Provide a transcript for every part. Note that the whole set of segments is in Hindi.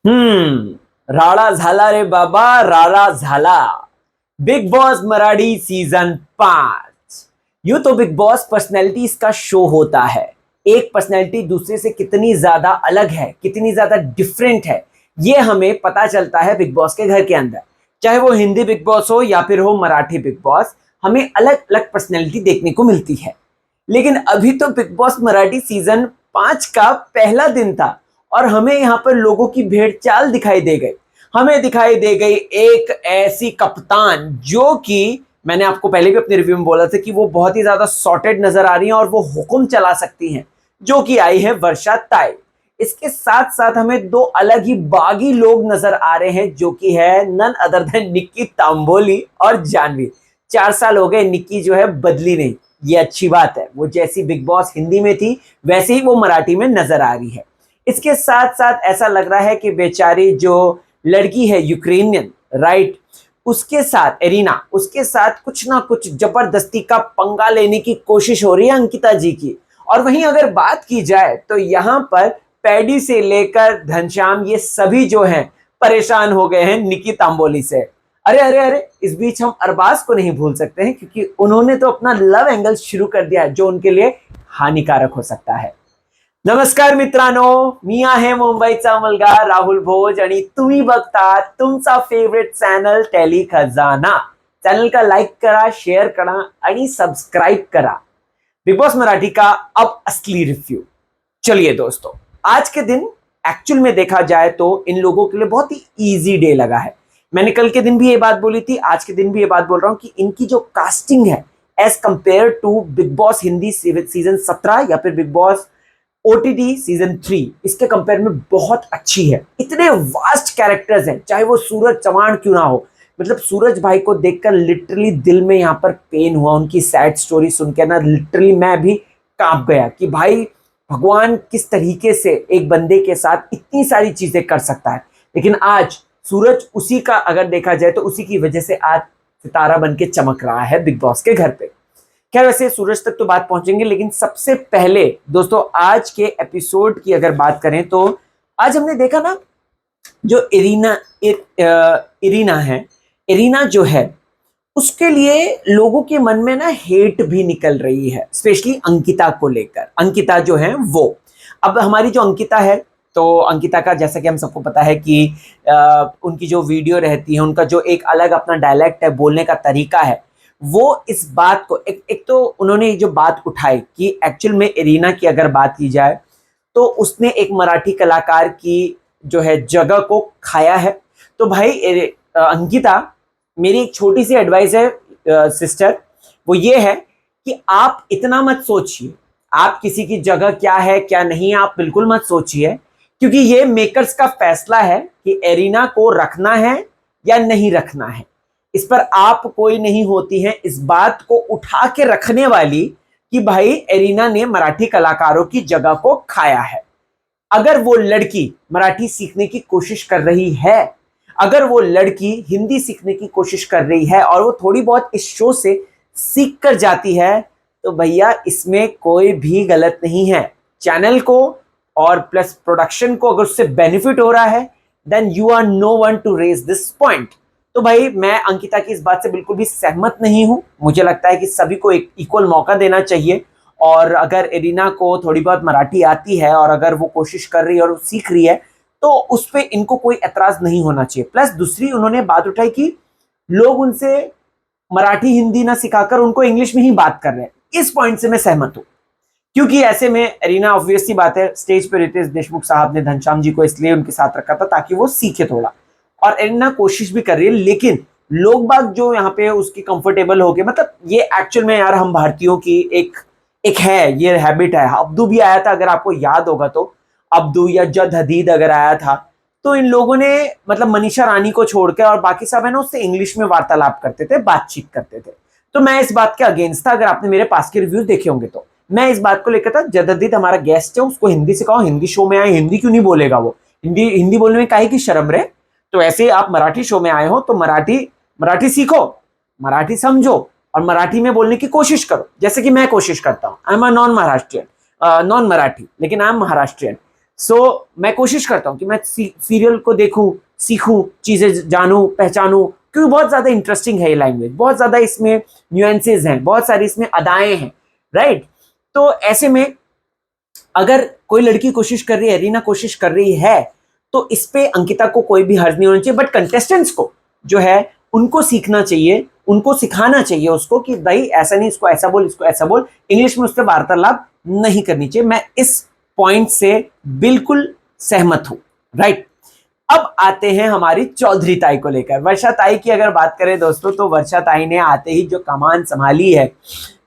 राडा झाला रे बाबा, राडा झाला। Big boss Marathi season 5। यूं तो बिग बॉस पर्सनैलिटीज का शो होता है। एक पर्सनैलिटी दूसरे से कितनी ज्यादा अलग है, कितनी ज्यादा डिफरेंट है, ये हमें पता चलता है बिग बॉस के घर के अंदर। चाहे वो हिंदी बिग बॉस हो या फिर हो मराठी बिग बॉस, हमें अलग अलग पर्सनैलिटी देखने को मिलती है। लेकिन अभी तो बिग बॉस मराठी सीजन 5 का पहला दिन था और हमें यहाँ पर लोगों की भेड़ चाल दिखाई दे गई। हमें दिखाई दे गई एक ऐसी कप्तान जो कि मैंने आपको पहले भी अपने रिव्यू में बोला था कि वो बहुत ही ज्यादा सॉर्टेड नजर आ रही हैं और वो हुक्म चला सकती हैं, जो कि आई है वर्षा ताई। इसके साथ साथ हमें दो अलग ही बागी लोग नजर आ रहे हैं, जो कि है none other than Nikki Tamboli और जानवी। 4 साल हो गए, निक्की जो है बदली नहीं, ये अच्छी बात है। वो जैसी बिग बॉस हिंदी में थी वैसे ही वो मराठी में नजर आ रही है। इसके साथ साथ ऐसा लग रहा है कि बेचारी जो लड़की है यूक्रेनियन, राइट, उसके साथ एरिना, उसके साथ कुछ ना कुछ जबरदस्ती का पंगा लेने की कोशिश हो रही है अंकिता जी की। और वहीं अगर बात की जाए तो यहाँ पर पैडी से लेकर घनश्याम, ये सभी जो हैं परेशान हो गए हैं निकी तांबोली से। अरे अरे अरे, इस बीच हम अरबाज को नहीं भूल सकते हैं, क्योंकि उन्होंने तो अपना लव एंगल शुरू कर दिया है जो उनके लिए हानिकारक हो सकता है। नमस्कार मित्रांनो, मी आहे मुंबईचा मुलगा राहुल भोज आणि तुम्ही बघता तुमचा फेवरेट चॅनल टेली खजाना। चैनल का लाइक करा, शेयर करा आणि सब्सक्राइब करा। बिग बॉस मराठी का अब असली रिव्यू। चलिए दोस्तों, आज के दिन एक्चुअल में देखा जाए तो इन लोगों के लिए बहुत ही इजी डे लगा है। मैंने कल के दिन भी ये बात बोली थी, आज के दिन भी ये बात बोल रहा हूं कि इनकी जो कास्टिंग है as compared to Bigg Boss Hindi season 17 या फिर बिग बॉस ओटीटी सीजन 3, इसके कंपेयर में बहुत अच्छी है। इतने वास्ट कैरेक्टर्स हैं, चाहे वो सूरज चौहान क्यों ना हो। मतलब सूरज भाई को देखकर लिटरली दिल में यहाँ पर पेन हुआ, उनकी सैड स्टोरी सुन के ना लिटरली मैं भी कांप गया कि भाई भगवान किस तरीके से एक बंदे के साथ इतनी सारी चीजें कर सकता है। लेकिन आज सूरज उसी का अगर देखा जाए तो उसी की वजह से आज सितारा बन के चमक रहा है बिग बॉस के घर पे। खैर, वैसे सूरज तक तो बात पहुंचेंगे, लेकिन सबसे पहले दोस्तों आज के एपिसोड की अगर बात करें तो आज हमने देखा ना, जो इरीना है, इरीना जो है उसके लिए लोगों के मन में ना हेट भी निकल रही है, स्पेशली अंकिता को लेकर। अंकिता जो है वो, अब हमारी जो अंकिता है, तो अंकिता का जैसा कि हम सबको पता है कि उनकी जो वीडियो रहती है, उनका जो एक अलग अपना डायलेक्ट है, बोलने का तरीका है, वो इस बात को एक तो उन्होंने जो बात उठाई कि एक्चुअल में एरिना की अगर बात की जाए तो उसने एक मराठी कलाकार की जो है जगह को खाया है। तो भाई अंकिता, मेरी एक छोटी सी एडवाइस है सिस्टर, वो ये है कि आप इतना मत सोचिए आप किसी की जगह क्या है क्या नहीं, आप बिल्कुल मत सोचिए, क्योंकि ये मेकर्स का फैसला है कि एरिना को रखना है या नहीं रखना है। इस पर आप कोई नहीं होती हैं इस बात को उठा के रखने वाली कि भाई एरिना ने मराठी कलाकारों की जगह को खाया है। अगर वो लड़की मराठी सीखने की कोशिश कर रही है, अगर वो लड़की हिंदी सीखने की कोशिश कर रही है और वो थोड़ी बहुत इस शो से सीख कर जाती है, तो भैया इसमें कोई भी गलत नहीं है। चैनल को और प्लस प्रोडक्शन को अगर उससे बेनिफिट हो रहा है, then you are no one to raise this point. तो भाई मैं अंकिता की इस बात से बिल्कुल भी सहमत नहीं हूं। मुझे लगता है कि सभी को एक इक्वल मौका देना चाहिए, और अगर एरिना को थोड़ी बहुत मराठी आती है और अगर वो कोशिश कर रही है और सीख रही है, तो उस पर इनको कोई एतराज नहीं होना चाहिए। प्लस दूसरी उन्होंने बात उठाई कि लोग उनसे मराठी हिंदी ना सिखाकर उनको इंग्लिश में ही बात कर रहे हैं। इस पॉइंट से मैं सहमत हूं, क्योंकि ऐसे में एरिना, ऑब्वियस सी बात है, स्टेज पे रितेश देशमुख साहब ने घनश्याम जी को इसलिए उनके साथ रखा था ताकि वो सीखे थोड़ा, और एरिना कोशिश भी कर रही है। लेकिन लोग बाग जो यहाँ पे उसकी कंफर्टेबल हो गए, मतलब ये एक्चुअल में यार हम भारतीयों की एक है, ये हैबिट है। अब्दू भी आया था, अगर आपको याद होगा तो, अब्दू या जद हदीद अगर आया था, तो इन लोगों ने मतलब मनीषा रानी को छोड़ के और बाकी सब है ना उससे इंग्लिश में वार्तालाप करते थे, बातचीत करते थे। तो मैं इस बात के अगेंस्ट था। अगर आपने मेरे पास के रिव्यूज देखे होंगे तो मैं इस बात को लेकर था, जद हदीद हमारा गेस्ट है, उसको हिंदी सिखाओ, हिंदी शो में आए, हिंदी क्यों नहीं बोलेगा वो, हिंदी बोलने में काहे की शर्म रहे। तो ऐसे आप मराठी शो में आए हो तो मराठी सीखो, मराठी समझो और मराठी में बोलने की कोशिश करो, जैसे कि मैं कोशिश करता हूं। I am a non Maharashtrian, non Marathi, लेकिन आई एम महाराष्ट्रियन। मैं कोशिश करता हूँ कि मैं सीरियल को देखूं, सीखूं, चीजें जानूं, पहचानूं, क्योंकि बहुत ज्यादा इंटरेस्टिंग है ये लैंग्वेज, बहुत ज्यादा इसमें न्यूएंसेस हैं, बहुत सारी इसमें अदाएं हैं, राइट। तो ऐसे में अगर कोई लड़की कोशिश कर रही है, रीना कोशिश कर रही है, तो इस पे अंकिता को कोई भी हर्ज नहीं होना चाहिए, बट कंटेस्टेंट्स को जो है उनको सीखना चाहिए, उनको सिखाना चाहिए उसको कि भाई ऐसा नहीं, इसको ऐसा बोल, इसको ऐसा बोल, इंग्लिश में उससे वार्तालाप नहीं करनी चाहिए। मैं इस पॉइंट से बिल्कुल सहमत हूं, राइट। अब आते हैं हमारी चौधरी ताई को लेकर। वर्षा ताई की अगर बात करें दोस्तों, तो वर्षा ताई ने आते ही जो कमान संभाली है,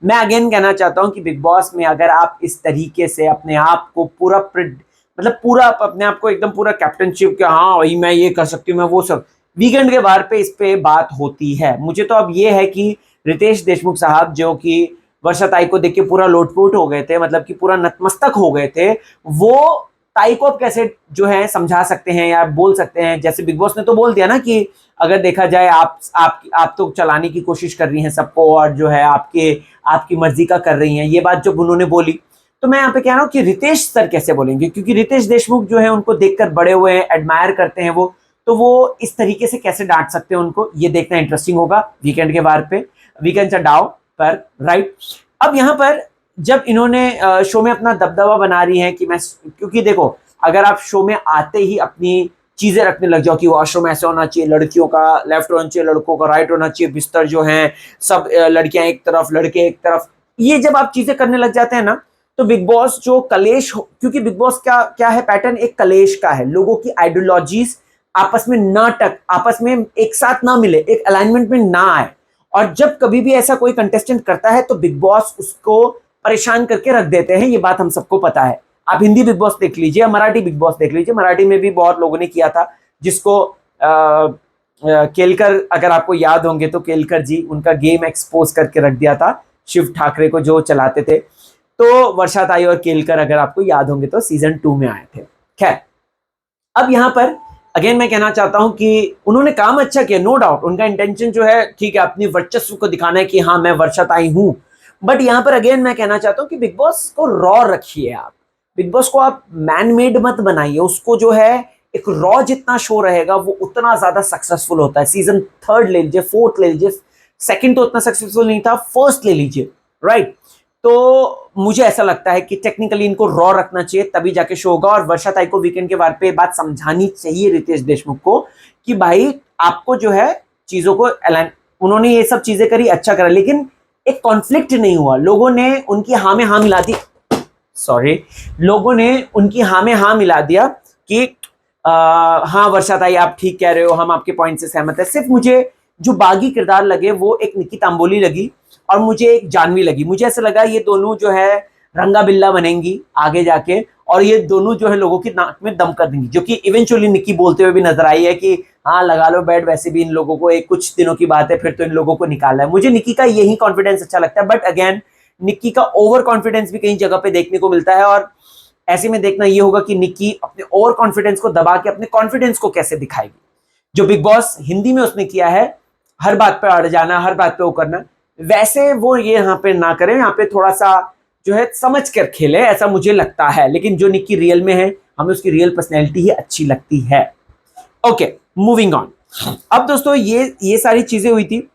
मैं अगेन कहना चाहता हूं कि बिग बॉस में अगर आप इस तरीके से अपने आप को पूरा मतलब पूरा अपने आप को एकदम पूरा कैप्टनशिप के, हाँ वही मैं ये कर सकती हूँ, मैं वो सब, वीकेंड के बार पे इस पे बात होती है। मुझे तो अब ये है कि रितेश देशमुख साहब जो कि वर्षा ताई को देख के पूरा लोटपोट हो गए थे, मतलब कि पूरा नतमस्तक हो गए थे, वो ताई को अब कैसे जो है समझा सकते हैं या बोल सकते हैं। जैसे बिग बॉस ने तो बोल दिया ना कि अगर देखा जाए आप तो चलाने की कोशिश कर रही हैं सबको, और जो है आपकी मर्जी का कर रही हैं, ये बात जब उन्होंने बोली, तो मैं यहाँ पे कह रहा हूँ कि रितेश सर कैसे बोलेंगे, क्योंकि रितेश देशमुख जो है उनको देखकर बड़े हुए हैं, एडमायर करते हैं वो, तो वो इस तरीके से कैसे डांट सकते हैं उनको, ये देखना इंटरेस्टिंग होगा वीकेंड के बार पे, वीकेंड चढ़ाओ पर, राइट। अब यहाँ पर जब इन्होंने शो में अपना दबदबा बना रही है कि मैं, क्योंकि देखो अगर आप शो में आते ही अपनी चीजें रखने लग जाओ कि वॉशरूम ऐसे होना चाहिए, लड़कियों का लेफ्ट होना चाहिए, लड़कों का राइट होना चाहिए, बिस्तर जो है सब लड़कियां एक तरफ, लड़के एक तरफ, ये जब आप चीजें करने लग जाते हैं ना, तो बिग बॉस जो कलेश, क्योंकि बिग बॉस क्या है पैटर्न, एक कलेश का है, लोगों की आइडियोलॉजीज आपस में आपस में एक साथ ना मिले, एक अलाइनमेंट में ना आए, और जब कभी भी ऐसा कोई कंटेस्टेंट करता है तो बिग बॉस उसको परेशान करके रख देते हैं, ये बात हम सबको पता है। आप हिंदी बिग बॉस देख लीजिए, मराठी बिग बॉस देख लीजिए, मराठी में भी बहुत लोगों ने किया था, जिसको केलकर, अगर आपको याद होंगे तो केलकर जी उनका गेम एक्सपोज करके रख दिया था शिव ठाकरे को जो चलाते थे। तो वर्षा ताई और केलकर अगर आपको याद होंगे तो सीजन 2 में आए थे। खैर, अब यहां पर अगेन मैं कहना चाहता हूं कि उन्होंने काम अच्छा किया, नो डाउट, उनका इंटेंशन जो है ठीक है, अपनी वर्चस्व को दिखाना है कि हाँ मैं वर्षा ताई हूं, बट यहां पर अगेन मैं कहना चाहता हूं कि बिग बॉस को रॉ रखिए, आप बिग बॉस को आप मैन मेड मत बनाइए, उसको जो है एक रॉ जितना शो रहेगा वो उतना ज्यादा सक्सेसफुल होता है। सीजन 3 ले लीजिए, 4th ले लीजिए, 2nd तो उतना सक्सेसफुल नहीं था, 1st ले लीजिए, राइट। तो मुझे ऐसा लगता है कि टेक्निकली इनको रॉ रखना चाहिए, तभी जाके शो होगा। और वर्षा ताई को वीकेंड के बार पे बात समझानी चाहिए रितेश देशमुख को कि भाई आपको जो है चीजों को उन्होंने ये सब चीजें करी, अच्छा करा, लेकिन एक कॉन्फ्लिक्ट नहीं हुआ, लोगों ने उनकी हाँ में हाँ मिला दी, लोगों ने उनकी हाँ में हाँ मिला दिया कि हाँ वर्षा ताई आप ठीक कह रहे हो, हम आपके पॉइंट से सहमत है। सिर्फ मुझे जो बागी किरदार लगे वो एक निक्की तांबोली लगी और मुझे एक जानवी लगी, मुझे ऐसा लगा ये दोनों जो है रंगा बिल्ला बनेंगी आगे जाके, और ये दोनों जो है लोगों की नाक में दम कर देंगी, जो कि इवेंचुअली निक्की बोलते हुए भी नजर आई है कि हाँ लगा लो बेड, वैसे भी इन लोगों को एक कुछ दिनों की बात है, फिर तो इन लोगों को निकालना है। मुझे निक्की का यही कॉन्फिडेंस अच्छा लगता है, बट अगेन निक्की का ओवर कॉन्फिडेंस भी कहीं जगह पे देखने को मिलता है, और ऐसे में देखना ये होगा कि निक्की अपने ओवर कॉन्फिडेंस को दबा के अपने कॉन्फिडेंस को कैसे दिखाएगी। जो बिग बॉस हिंदी में उसने किया है, हर बात पे अड़ जाना, हर बात पे वो करना, वैसे वो ये यहाँ पे ना करें, यहाँ पे थोड़ा सा जो है समझ कर खेले, ऐसा मुझे लगता है। लेकिन जो निक्की रियल में है, हमें उसकी रियल पर्सनैलिटी ही अच्छी लगती है। Okay, moving on. अब दोस्तों ये सारी चीजें हुई थी।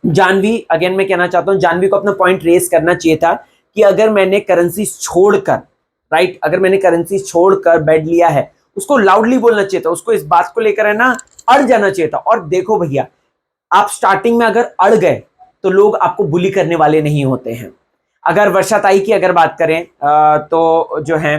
जानवी, अगेन मैं कहना चाहता हूं, जानवी को अपना पॉइंट रेस करना चाहिए था कि अगर मैंने करेंसी छोड़कर, राइट, अगर मैंने करेंसी छोड़कर बेड लिया है, उसको लाउडली बोलना चाहिए था, उसको इस बात को लेकर है ना अड़ जाना चाहिए था। और देखो भैया, आप स्टार्टिंग में अगर अड़ गए तो लोग आपको बुली करने वाले नहीं होते हैं। अगर वर्षा ताई की अगर बात करें तो जो है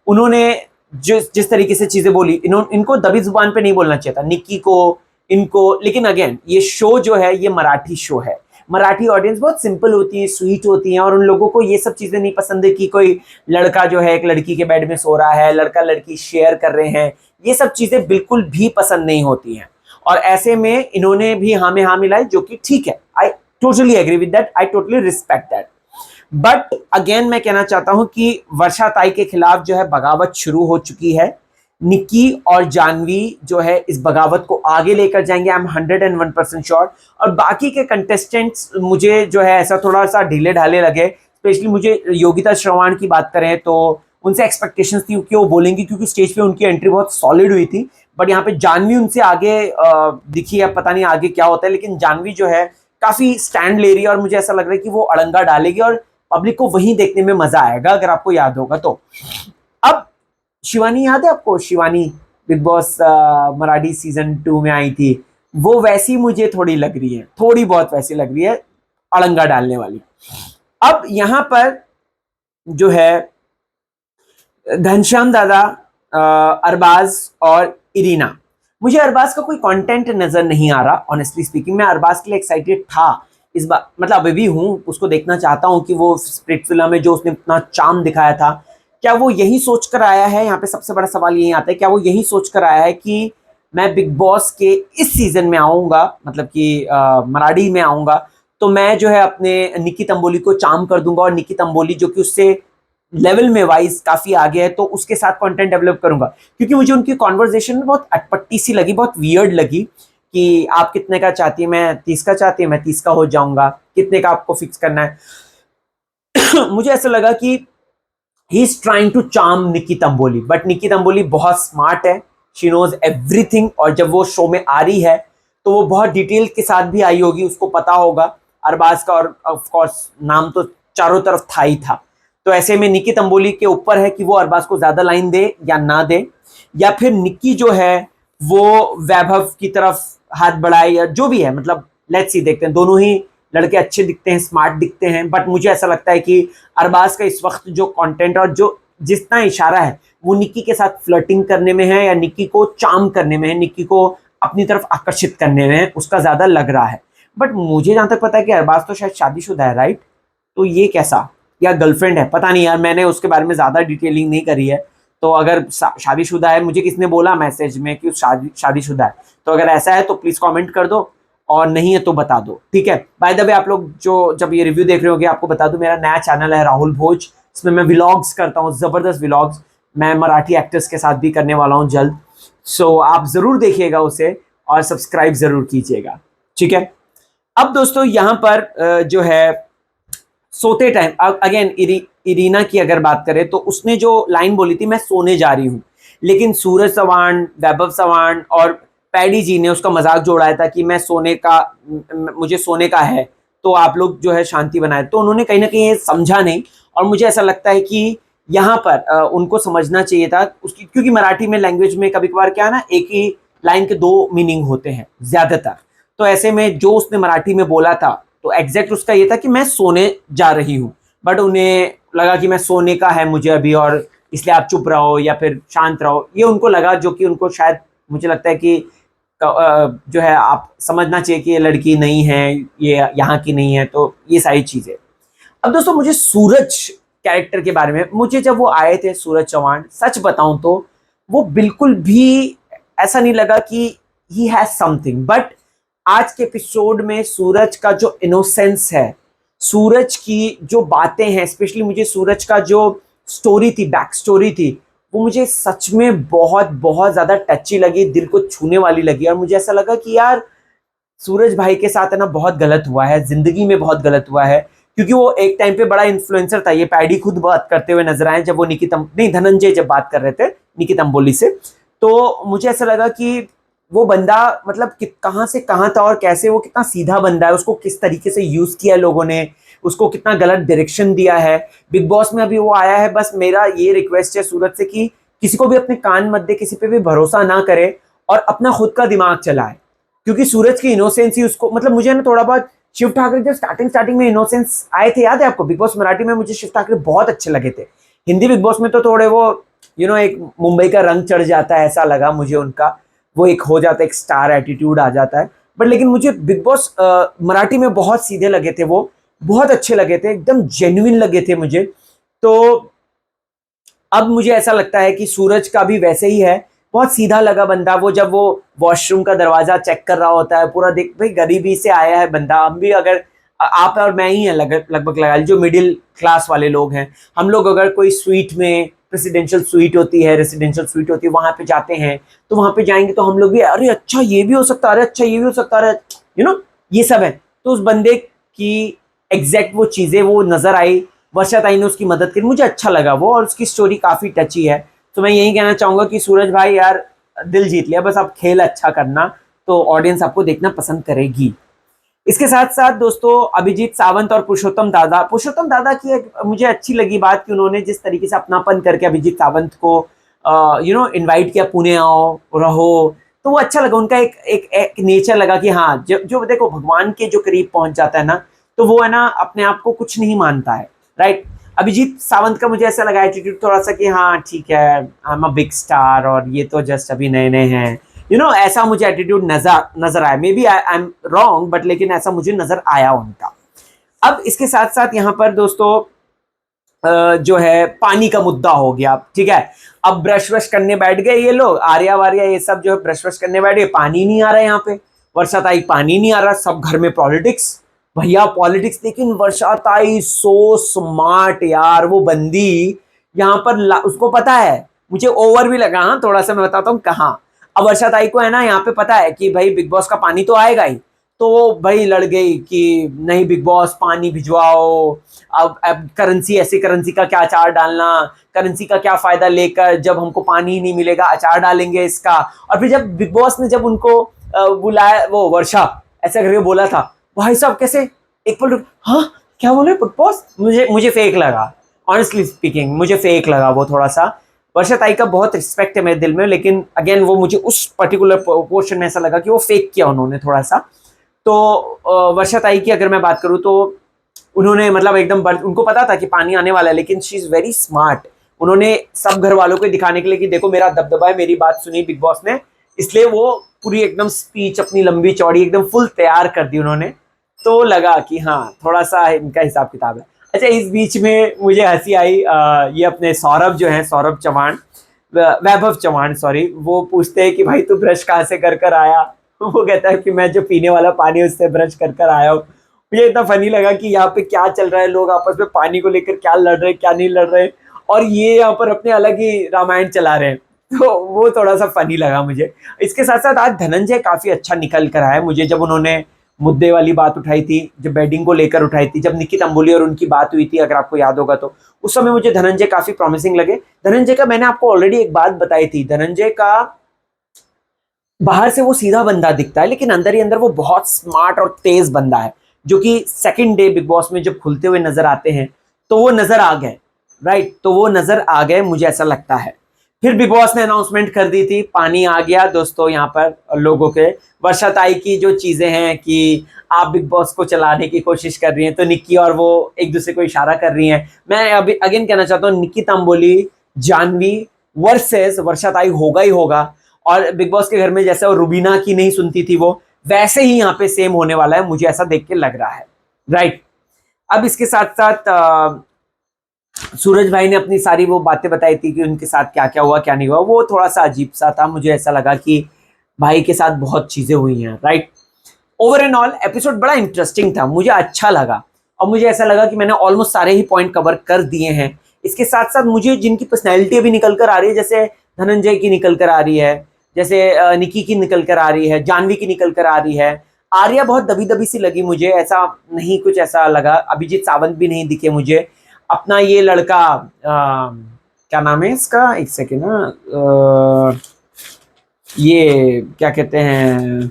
उन्होंने जिस तरीके से चीजें बोली, इनको दबी जुबान पे नहीं बोलना चाहिए था, निक्की को, इनको। लेकिन अगेन ये शो जो है ये मराठी शो है, मराठी ऑडियंस बहुत सिंपल होती है, स्वीट होती है, और उन लोगों को ये सब चीजें नहीं पसंद है कि कोई लड़का जो है एक लड़की के बेड में सो रहा है, लड़का लड़की शेयर कर रहे हैं, ये सब चीजें बिल्कुल भी पसंद नहीं होती हैं। और ऐसे में इन्होंने भी हाँ में हाँ मिलाई, जो कि ठीक है, I totally agree with that, I totally respect that. But again मैं कहना चाहता हूं कि वर्षा ताई के खिलाफ जो है बगावत शुरू हो चुकी है। निक्की और जानवी जो है इस बगावत को आगे लेकर जाएंगे, आई एम 101% श्योर। और बाकी के कंटेस्टेंट्स मुझे जो है ऐसा थोड़ा सा ढीले ढाले लगे, स्पेशली मुझे योगिता श्रवण की बात करें तो उनसे एक्सपेक्टेशंस थी कि वो बोलेंगी, क्योंकि स्टेज पे उनकी एंट्री बहुत सॉलिड हुई थी। बट यहाँ पे जानवी उनसे आगे दिखी है, पता नहीं आगे क्या होता है, लेकिन जानवी जो है काफी स्टैंड ले रही है और मुझे ऐसा लग रहा है कि वो अड़ंगा डालेगी और पब्लिक को वहीं देखने में मजा आएगा, अगर आपको याद होगा तो। अब शिवानी याद है आपको? Shivani big boss Marathi season 2 में आई थी, वो वैसी मुझे थोड़ी लग रही है, थोड़ी बहुत वैसी लग रही है, अड़ंगा डालने वाली। अब यहां पर जो है घनश्याम दादा, अरबाज और इरीना, मुझे अरबाज का कोई कंटेंट नजर नहीं आ रहा ऑनेस्टली स्पीकिंग। मैं अरबाज के लिए एक्साइटेड था इस बार, मतलब अभी भी हूँ, उसको देखना चाहता हूँ कि वो स्प्लिट विला में जो उसने इतना चार्म दिखाया था, क्या वो यही सोच कर आया है? यहाँ पे सबसे बड़ा सवाल यही आता है, क्या वो यही सोच कर आया है कि मैं बिग बॉस के इस सीजन में आऊंगा, मतलब कि मराठी में आऊंगा तो मैं जो है अपने निकी तंबोली को चार्म कर दूंगा, और निकी तंबोली जो कि उससे लेवल में वाइज काफी आगे है तो उसके साथ कंटेंट डेवलप करूंगा। क्योंकि मुझे उनकी कॉन्वर्जेशन में बहुत अटपटी सी लगी, बहुत वियर्ड लगी कि आप कितने का चाहती है, मैं 30 का चाहती है, मैं 30 का हो जाऊंगा, कितने का आपको फिक्स करना है। मुझे ऐसा लगा कि he is trying to charm Nikki Tamboli, but Nikki Tamboli बहुत स्मार्ट है, शी नोज एवरीथिंग, और जब वो शो में आ रही है तो वो बहुत डिटेल के साथ भी आई होगी, उसको पता होगा अरबाज का, और ऑफ कोर्स नाम तो चारों तरफ था ही था। तो ऐसे में निकी तंबोली के ऊपर है कि वो अरबाज को ज्यादा लाइन दे या ना दे, या फिर निकी जो है वो वैभव की तरफ हाथ बढ़ाए, या जो भी है, मतलब लेट्स सी, देखते हैं। दोनों ही लड़के अच्छे दिखते हैं, स्मार्ट दिखते हैं, बट मुझे ऐसा लगता है कि अरबाज का इस वक्त जो कंटेंट और जो जितना इशारा है वो निक्की के साथ फ्लर्टिंग करने में है, या निक्की को चार्म करने में है, निक्की को अपनी तरफ आकर्षित करने में है, उसका ज्यादा लग रहा है। बट मुझे जहां तक पता है कि अरबाज तो शायद शादीशुदा है, राइट? तो ये कैसा, या गर्लफ्रेंड है, पता नहीं यार, मैंने उसके बारे में ज्यादा डिटेलिंग नहीं करी है। तो अगर शादीशुदा है, मुझे किसने बोला मैसेज में कि शादीशुदा है, तो अगर ऐसा है तो प्लीज कमेंट कर दो, और नहीं है तो बता दो, ठीक है? बाय द वे, आप लोग जो जब ये रिव्यू देख रहे होंगे, आपको बता दूं मेरा नया चैनल है राहुल भोज, इसमें मैं व्लॉग्स करता हूँ, जबरदस्त व्लॉग्स, मैं मराठी एक्टर्स के साथ भी करने वाला हूँ जल्द। सो आप जरूर देखिएगा उसे और सब्सक्राइब जरूर कीजिएगा, ठीक है? अब दोस्तों यहाँ पर जो है सोते टाइम, अगेन इरीना की अगर बात करें तो उसने जो लाइन बोली थी, मैं सोने जा रही हूँ, लेकिन सूरज चव्हाण, वैभव चव्हाण और पैडी जी ने उसका मजाक जोड़ाया था कि मैं सोने का, मुझे सोने का है, तो आप लोग जो है शांति बनाए। तो उन्होंने कहीं ना कहीं ये समझा नहीं, और मुझे ऐसा लगता है कि यहाँ पर उनको समझना चाहिए था उसकी, क्योंकि मराठी में लैंग्वेज में कभी कभार क्या है ना, एक ही लाइन के दो मीनिंग होते हैं ज्यादातर। तो ऐसे में जो उसने मराठी में बोला था, तो एग्जैक्ट उसका ये था कि मैं सोने जा रही हूँ, बट उन्हें लगा कि मैं सोने का है मुझे अभी, और इसलिए आप चुप रहो या फिर शांत रहो, ये उनको लगा, जो कि उनको शायद मुझे लगता है कि जो है आप समझना चाहिए कि ये लड़की नहीं है, ये यहाँ की नहीं है, तो ये सारी चीजें। अब दोस्तों मुझे सूरज कैरेक्टर के बारे में, मुझे जब वो आए थे सूरज चौहान, सच बताऊं तो वो बिल्कुल भी ऐसा नहीं लगा कि ही हैज समथिंग, बट आज के एपिसोड में सूरज का जो इनोसेंस है, सूरज की जो बातें हैं, स्पेशली मुझे सूरज का जो स्टोरी थी, बैक स्टोरी थी, वो मुझे सच में बहुत बहुत ज्यादा टची लगी, दिल को छूने वाली लगी। और मुझे ऐसा लगा कि यार सूरज भाई के साथ है ना बहुत गलत हुआ है, जिंदगी में बहुत गलत हुआ है, क्योंकि वो एक टाइम पे बड़ा इन्फ्लुएंसर था। ये पैडी खुद बात करते हुए नजर आए जब वो धनंजय जब बात कर रहे थे निकी तंबोली से, तो मुझे ऐसा लगा कि वो बंदा मतलब कहाँ से कहाँ था, और कैसे वो कितना सीधा बंदा है, उसको किस तरीके से यूज किया लोगों ने, उसको कितना गलत डायरेक्शन दिया है। बिग बॉस में अभी वो आया है, बस मेरा ये रिक्वेस्ट है सूरज से कि किसी को भी अपने कान मत दे, किसी पे भी भरोसा ना करे, और अपना खुद का दिमाग चलाए, क्योंकि सूरज की इनोसेंस ही उसको, मतलब मुझे ना थोड़ा बहुत शिव ठाकरे जब स्टार्टिंग में इनोसेंस आए थे, याद है आपको? बिग बॉस मराठी में मुझे शिव ठाकरे बहुत अच्छे लगे थे, हिंदी बिग बॉस में तो थोड़े वो एक मुंबई का रंग चढ़ जाता है, ऐसा लगा मुझे उनका, वो एक हो जाता है, एक स्टार एटीट्यूड आ जाता है। बट लेकिन मुझे बिग बॉस मराठी में बहुत सीधे लगे थे, वो बहुत अच्छे लगे थे, एकदम जेन्युइन लगे थे मुझे। तो अब मुझे ऐसा लगता है कि सूरज का भी वैसे ही है, बहुत सीधा लगा बंदा। वो जब वो वॉशरूम का दरवाजा चेक कर रहा होता है, पूरा देख भाई गरीबी से आया है बंदा, हम भी अगर आप और मैं ही हैं लगभग लगा जो मिडिल क्लास वाले लोग हैं, हम लोग अगर कोई स्वीट में प्रेसिडेंशियल स्वीट होती है, रेसिडेंशियल स्वीट होती है, वहां पे जाते हैं, तो वहां पे जाएंगे तो हम लोग भी अरे अच्छा ये भी हो सकता है, अरे अच्छा ये भी हो सकता है, ये सब है। तो उस बंदे की एग्जैक्ट वो चीजें वो नजर आई वर्षा ने उसकी मदद करी, मुझे अच्छा लगा वो, और उसकी स्टोरी काफी टची है। तो मैं यही कहना चाहूंगा कि सूरज भाई यार दिल जीत लिया, बस आप खेल अच्छा करना तो ऑडियंस आपको देखना पसंद करेगी। इसके साथ साथ दोस्तों अभिजीत सावंत और पुरुषोत्तम दादा की एक मुझे अच्छी लगी बात कि उन्होंने जिस तरीके से अपनापन करके अभिजीत सावंत को इनवाइट किया, पुणे आओ रहो, तो वो अच्छा लगा। उनका एक नेचर लगा कि हाँ जो देखो भगवान के जो करीब पहुंच जाता है ना, तो वो है ना अपने आप को कुछ नहीं मानता है, राइट। अभिजीत सावंत का मुझे ऐसा लगा एटीट्यूड थोड़ा सा कि हाँ ठीक है, I am a big star और ये तो जस्ट अभी नए नए हैं, ऐसा मुझे एटीट्यूड नजर आया। Maybe I am wrong, but लेकिन ऐसा मुझे नजर आया उनका। अब इसके साथ साथ यहाँ पर दोस्तों जो है पानी का मुद्दा हो गया, ठीक है। अब ब्रश वश करने बैठ गए ये लोग, आर्या वार्या ये सब जो है ब्रश वश करने बैठ गए, पानी नहीं आ रहा है यहाँ पे, वर्षाताई पानी नहीं आ रहा, सब घर में पॉलिटिक्स, भैया पॉलिटिक्स। लेकिन वर्षाताई सो स्मार्ट यार, वो बंदी यहाँ पर उसको पता है, मुझे ओवर भी लगा हाँ थोड़ा सा, मैं बताता हूँ कहाँ। अब वर्षाताई को है ना यहाँ पे पता है कि भाई बिग बॉस का पानी तो आएगा ही, तो भाई लड़ गई कि नहीं बिग बॉस पानी भिजवाओ, अब करेंसी, ऐसी करेंसी का क्या अचार डालना, करेंसी का क्या फायदा लेकर जब हमको पानी ही नहीं मिलेगा अचार डालेंगे इसका। और फिर जब बिग बॉस ने जब उनको बुलाया, वो वर्षा ऐसा करके बोला था, भाई साहब कैसे एक पल हाँ क्या बोले बिग बॉस, मुझे फेक लगा, ऑनेस्टली स्पीकिंग मुझे फेक लगा वो थोड़ा सा। वर्षाताई का बहुत रिस्पेक्ट है मेरे दिल में, लेकिन अगेन वो मुझे उस पर्टिकुलर पोर्शन में ऐसा लगा कि वो फेक किया उन्होंने थोड़ा सा। तो वर्षाताई की अगर मैं बात करूं तो उन्होंने मतलब एकदम उनको पता था कि पानी आने वाला है, लेकिन शी इज वेरी स्मार्ट। उन्होंने सब घर वालों को दिखाने के लिए कि देखो मेरा दबदबा है, मेरी बात सुनी बिग बॉस ने, इसलिए वो पूरी एकदम स्पीच अपनी लंबी चौड़ी एकदम फुल तैयार कर दी उन्होंने। तो लगा कि हाँ थोड़ा सा इनका हिसाब किताब है। अच्छा इस बीच में मुझे हंसी आई, ये अपने सौरभ जो है, सौरभ चौहान, वैभव चौहान सॉरी, वो पूछते हैं कि भाई तू ब्रश कहाँ से कर आया, वो कहता है कि मैं जो पीने वाला पानी है उससे ब्रश कर आया हूँ। मुझे इतना फनी लगा कि यहाँ पे क्या चल रहा है, लोग आपस में पानी को लेकर क्या लड़ रहे हैं क्या नहीं लड़ रहे हैं, और ये यहाँ पर अपने अलग ही रामायण चला रहे हैं, तो वो थोड़ा सा फनी लगा मुझे। इसके साथ साथ आज धनंजय काफी अच्छा निकल कर आया मुझे, जब उन्होंने मुद्दे वाली बात उठाई थी, जब बेडिंग को लेकर उठाई थी, जब निकी तंबोली और उनकी बात हुई थी, अगर आपको याद होगा तो उस समय मुझे धनंजय काफी प्रॉमिसिंग लगे। धनंजय का मैंने आपको ऑलरेडी एक बात बताई थी, धनंजय का बाहर से वो सीधा बंदा दिखता है, लेकिन अंदर ही अंदर वो बहुत स्मार्ट और तेज बंदा है, जो कि सेकंड डे बिग बॉस में जब खुलते हुए नजर आते हैं तो वो नजर आ गए, राइट, तो वो नजर आ गए, मुझे ऐसा लगता है। फिर बिग बॉस ने अनाउंसमेंट कर दी थी, पानी आ गया दोस्तों यहाँ पर लोगों के। वर्षाताई की जो चीजें हैं कि आप बिग बॉस को चलाने की कोशिश कर रही हैं, तो निक्की और वो एक दूसरे को इशारा कर रही हैं। मैं अभी अगेन कहना चाहता हूँ, निक्की तंबोली जानवी वर्सेस वर्षाताई होगा ही होगा, और बिग बॉस के घर में जैसे वो रुबीना की नहीं सुनती थी, वो वैसे ही यहाँ पे सेम होने वाला है, मुझे ऐसा देख के लग रहा है, राइट। अब इसके साथ साथ सूरज भाई ने अपनी सारी वो बातें बताई थी कि उनके साथ क्या क्या हुआ क्या नहीं हुआ, वो थोड़ा सा अजीब सा था, मुझे ऐसा लगा कि भाई के साथ बहुत चीजें हुई हैं, right. Over and all episode बड़ा इंटरेस्टिंग था, मुझे अच्छा लगा, और मुझे ऐसा लगा कि मैंने ऑलमोस्ट सारे ही पॉइंट कवर कर दिए हैं। इसके साथ साथ मुझे जिनकी पर्सनैलिटी अभी निकल कर आ रही है, जैसे धनंजय की निकल कर आ रही है, जैसे निकी की निकल कर आ रही है, जानवी की निकल कर आ रही है, आर्या बहुत दबी दबी सी लगी मुझे, ऐसा नहीं कुछ ऐसा लगा, अभिजीत सावंत भी नहीं दिखे मुझे, अपना ये लड़का क्या नाम है इसका, एक सेकेंड ना, ये क्या कहते हैं,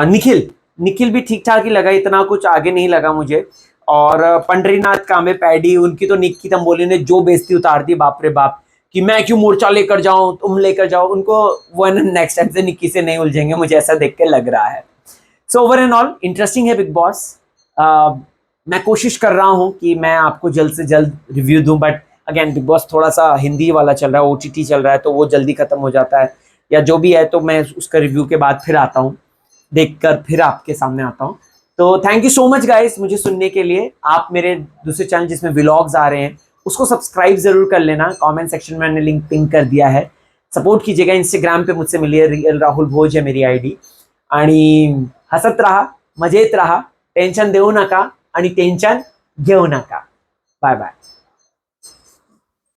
निखिल भी ठीक ठाक ही लगा, इतना कुछ आगे नहीं लगा मुझे। और पंडरीनाथ कांबे पैडी, उनकी तो निक्की तंबोली ने जो बेइज्जती उतार दी, बाप रे बाप, कि मैं क्यों मोर्चा लेकर जाऊं, तुम लेकर जाओ, उनको वो नेक्स्ट टाइम से निक्की से नहीं उलझेंगे, मुझे ऐसा देख के लग रहा है। So over and all interesting है बिग बॉस। मैं कोशिश कर रहा हूं कि मैं आपको जल्द से जल्द रिव्यू दूं, बट अगेन बिग बॉस थोड़ा सा हिंदी वाला चल रहा है, OTT चल रहा है, तो वो जल्दी खत्म हो जाता है, या जो भी है, तो मैं उसका रिव्यू के बाद फिर आता हूँ, देखकर फिर आपके सामने आता हूँ। तो thank you so much guys मुझे सुनने के लिए। आप मेरे दूसरे चैनल जिसमें व्लॉग्स आ रहे हैं उसको सब्सक्राइब जरूर कर लेना, कमेंट सेक्शन में मैंने लिंक पिन कर दिया है, सपोर्ट कीजिएगा। इंस्टाग्राम पे मुझसे मिलिए, रियल राहुल भोज है मेरी ID, आणि हसत रहा, मजेत रहा, टेन्शन देऊ नका आणि टेन्शन घेऊ नका। Bye bye.